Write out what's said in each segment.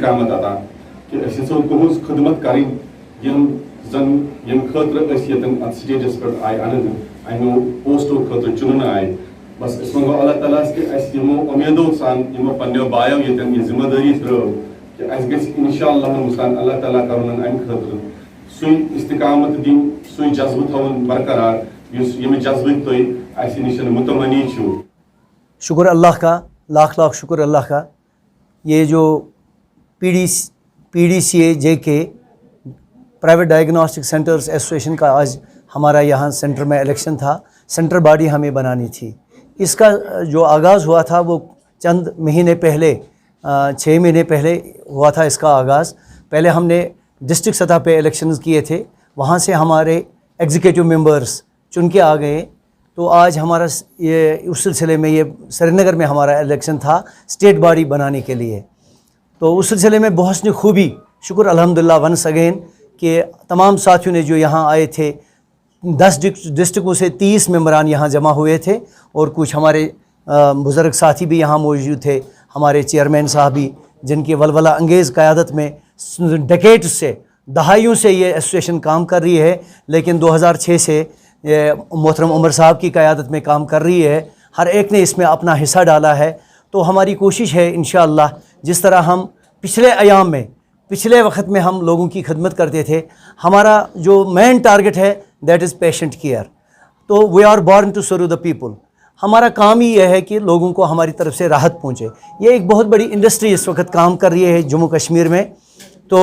इस्तिकामत अता कि असो तुहज खदमत करें यम जन यम खतर यतन स्टेजस पर आय अन अमो पोस्टो खतर चुन आय बस मंगो अल्लाह ताला कि यमो उम्मीदों सान यमो पन्नो बायो यतन ये जिम्मेदारी थ्रो कि इंशाअल्लाह मुसान अल्लाह ताला करुन अम खतर सुई इस्तिकामत दिन सुई जज्ब थवन बरकरार यम जज्ब तो निशन मुतमनी छु। शुक्र अल्लाह का, लाख लाख शुक्र अल्लाह का। ये जो PDCA JK private diagnostic centres association का आज हमारा यहाँ सेंटर में इलेक्शन था, सेंटर बॉडी हमें बनानी थी। इसका जो आगाज़ हुआ था वो चंद महीने पहले 6 महीने पहले हुआ था इसका आगाज़। पहले हमने डिस्ट्रिक्ट सतह पे इलेक्शंस किए थे, वहाँ से हमारे एग्जीक्यूटिव मेंबर्स चुन के आ गए। तो आज हमारा ये उस सिलसिले में ये श्रीनगर में हमारा इलेक्शन था स्टेट बॉडी बनाने के लिए। तो उस सिलसिले में बहुत खूबी शुक्र अल्हम्दुलिल्लाह वंस अगेन कि तमाम साथियों ने जो यहाँ आए थे, 10 डिस्ट्रिक्टों से 30 मेंबरान यहाँ जमा हुए थे और कुछ हमारे बुज़ुर्ग साथी भी यहाँ मौजूद थे, हमारे चेयरमैन साहब भी, जिनकी वलवला अंगेज़ क़यादत में डेकेड्स से, दहाइयों से ये एसोसिएशन काम कर रही है, लेकिन 2006 से मोहतरम उमर साहब की क़यादत में काम कर रही है। हर एक ने इसमें अपना हिस्सा डाला है। तो हमारी कोशिश है इंशाअल्लाह, जिस तरह हम पिछले अयाम में, पिछले वक्त में हम लोगों की खिदमत करते थे, हमारा जो मेन टारगेट है दैट इज़ पेशेंट केयर। तो we are born to serve the people. हमारा काम ही यह है कि लोगों को हमारी तरफ से राहत पहुँचे। ये एक बहुत बड़ी इंडस्ट्री इस वक्त काम कर रही है जम्मू कश्मीर में। तो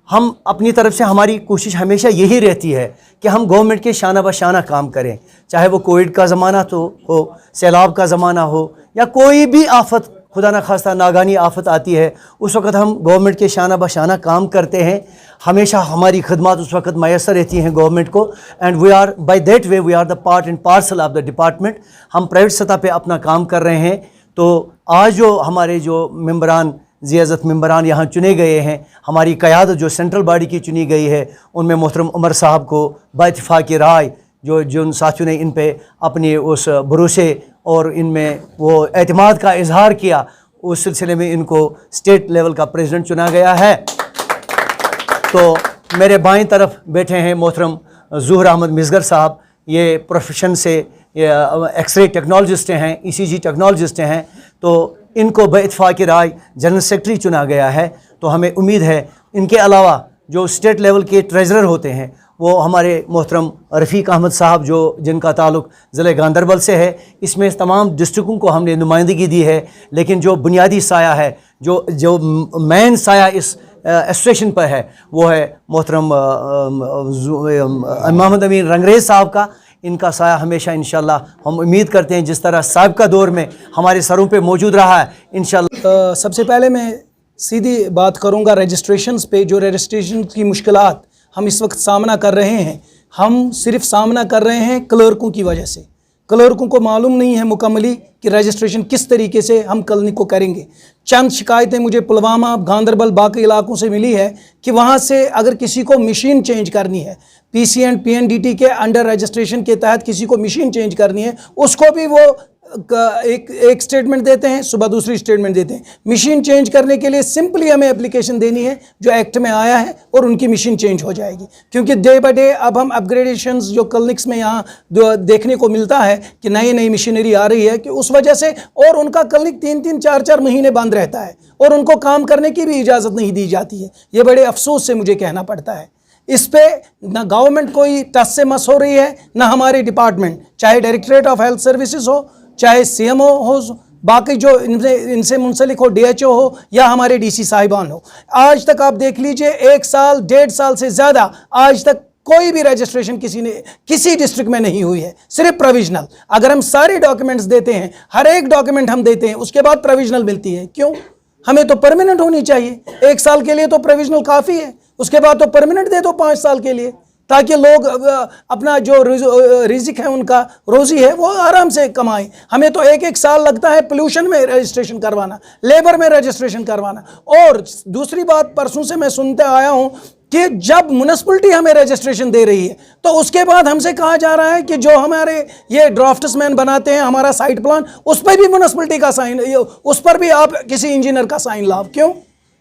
हम अपनी तरफ से, हमारी कोशिश हमेशा यही रहती है कि हम गवर्नमेंट के शाना बशाना काम करें, चाहे वो कोविड का ज़माना तो हो, सैलाब का ज़माना हो, या कोई भी आफत, खुदा न खास्ता नागानी आफत आती है, उस वक़्त हम गवर्नमेंट के शाना बशाना काम करते हैं। हमेशा हमारी खदमात उस वक़्त मैसर रहती हैं गवर्नमेंट को। And we are by that way we are the part and parcel of the department. हम प्राइवेट सतह पे अपना काम कर रहे हैं। तो आज जो हमारे जो मेंबरान, ज़ियाज़त मेंबरान यहाँ चुने गए हैं, हमारी क़यादत जो सेंट्रल बॉडी की चुनी गई है, उनमें मोहतरम उमर साहब को बाइत्तिफ़ाक़ राय, जो उन साथियों ने इन पे अपने उस भरोसे और इनमें वो एतमाद का इजहार किया, उस सिलसिले में इनको स्टेट लेवल का प्रेसिडेंट चुना गया है। तो मेरे बाईं तरफ बैठे हैं मोहतरम ज़ुहर अहमद मिसगर साहब। ये प्रोफेशन से एक्सरे टेक्नोलॉजिस्ट हैं, ECG टेक्नोलॉजिस्ट हैं। तो इनको बाइत्तिफ़ाक़ राय जनरल सेक्रेटरी चुना गया है। तो हमें उम्मीद है इनके अलावा जो स्टेट लेवल के ट्रेजरर होते हैं वो हमारे मोहतरम रफ़ीक अहमद साहब, जो जिनका ताल्लुक़ ज़िले गांदरबल से है। इसमें तमाम डिस्ट्रिक्टों को हमने नुमाइंदगी दी है, लेकिन जो बुनियादी साया है, जो मेन साया इस एसोसिएशन पर है, वो है मोहतरम मोहम्मद अमीन रंगरेज साहब का। इनका साया हमेशा इंशाल्लाह हम उम्मीद करते हैं जिस तरह साबिक़ा दौर में हमारे सरों पे मौजूद रहा है इंशाल्लाह। सबसे पहले मैं सीधी बात करूंगा रजिस्ट्रेशंस पे। जो रजिस्ट्रेशन की मुश्किलात हम इस वक्त सामना कर रहे हैं, हम सिर्फ सामना कर रहे हैं क्लर्कों की वजह से। क्लर्कों को मालूम नहीं है मुकम्मली कि रजिस्ट्रेशन किस तरीके से हम क्लिनिक को करेंगे। चंद शिकायतें मुझे पुलवामा, गांदरबल, बाकी इलाकों से मिली है कि वहाँ से अगर किसी को मशीन चेंज करनी है, PC एंड PNDT के अंडर रजिस्ट्रेशन के तहत किसी को मशीन चेंज करनी है, उसको भी वो एक स्टेटमेंट देते हैं, सुबह दूसरी स्टेटमेंट देते हैं। मशीन चेंज करने के लिए सिंपली हमें एप्लीकेशन देनी है जो एक्ट में आया है और उनकी मशीन चेंज हो जाएगी। क्योंकि डे बाय डे अब हम अपग्रेडेशंस जो क्लिनिक्स में यहाँ देखने को मिलता है कि नई नई मशीनरी आ रही है, कि उस वजह से और उनका क्लिनिक 3-3, 4-4 महीने बंद रहता है और उनको काम करने की भी इजाज़त नहीं दी जाती है। ये बड़े अफसोस से मुझे कहना पड़ता है। इस पे ना गवर्नमेंट कोई टस से मस हो रही है, ना हमारे डिपार्टमेंट, चाहे डायरेक्टरेट ऑफ हेल्थ सर्विसेज हो, चाहे CMO हो, बाकी जो इनसे मुंसलिक हो, DHO हो, या हमारे DC साहिबान हो। आज तक आप देख लीजिए 1 साल 1.5 साल से ज़्यादा आज तक कोई भी रजिस्ट्रेशन किसी डिस्ट्रिक्ट में नहीं हुई है, सिर्फ प्रोविजनल। अगर हम सारे डॉक्यूमेंट्स देते हैं, हर एक डॉक्यूमेंट हम देते हैं, उसके बाद प्रोविजनल मिलती है। क्यों? हमें तो परमानेंट होनी चाहिए। 1 साल के लिए तो प्रोविजनल काफ़ी है, उसके बाद तो परमानेंट दे दो 5 साल के लिए, ताकि लोग अपना जो रिजिक है, उनका रोज़ी है, वो आराम से कमाएं। हमें तो 1-1 साल लगता है पोल्यूशन में रजिस्ट्रेशन करवाना, लेबर में रजिस्ट्रेशन करवाना। और दूसरी बात, परसों से मैं सुनते आया हूं कि जब म्युनिसिपैलिटी हमें रजिस्ट्रेशन दे रही है तो उसके बाद हमसे कहा जा रहा है कि जो हमारे ये ड्राफ्ट्समैन बनाते हैं हमारा साइट प्लान, उस पर भी म्युनिसिपैलिटी का साइन, उस पर भी आप किसी इंजीनियर का साइन लाओ। क्यों?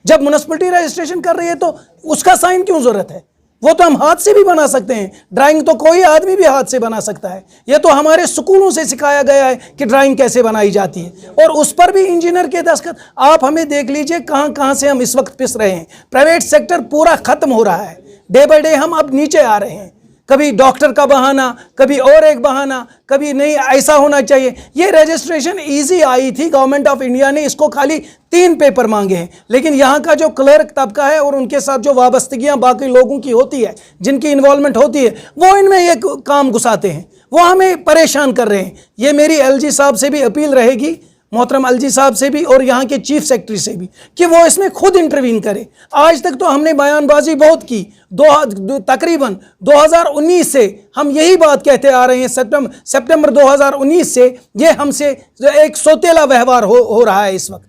जब म्युनिसिपैलिटी रजिस्ट्रेशन कर रही है तो उसका साइन क्यों ज़रूरत है? वो तो हम हाथ से भी बना सकते हैं, ड्राइंग तो कोई आदमी भी हाथ से बना सकता है। ये तो हमारे स्कूलों से सिखाया गया है कि ड्राइंग कैसे बनाई जाती है, और उस पर भी इंजीनियर के दस्तखत। आप हमें देख लीजिए कहाँ कहाँ से हम इस वक्त पिस रहे हैं। प्राइवेट सेक्टर पूरा ख़त्म हो रहा है, डे बाय डे हम अब नीचे आ रहे हैं। कभी डॉक्टर का बहाना, कभी और एक बहाना, कभी नहीं ऐसा होना चाहिए। ये रजिस्ट्रेशन इजी आई थी, गवर्नमेंट ऑफ इंडिया ने इसको खाली 3 पेपर मांगे हैं, लेकिन यहाँ का जो क्लर्क तबका है और उनके साथ जो वाबस्तगियाँ बाकी लोगों की होती है, जिनकी इन्वॉल्वमेंट होती है, वो इनमें ये काम घुसाते हैं, वो हमें परेशान कर रहे हैं। ये मेरी एलजी साहब से भी अपील रहेगी, मोहतरम एलजी साहब से भी और यहाँ के चीफ सेक्रेटरी से भी, कि वो इसमें खुद इंटरवीन करे। आज तक तो हमने बयानबाजी बहुत की, तकरीबन 2019 से हम यही बात कहते आ रहे हैं। सितंबर 2019 से ये हमसे एक सौतेला व्यवहार हो रहा है इस वक्त।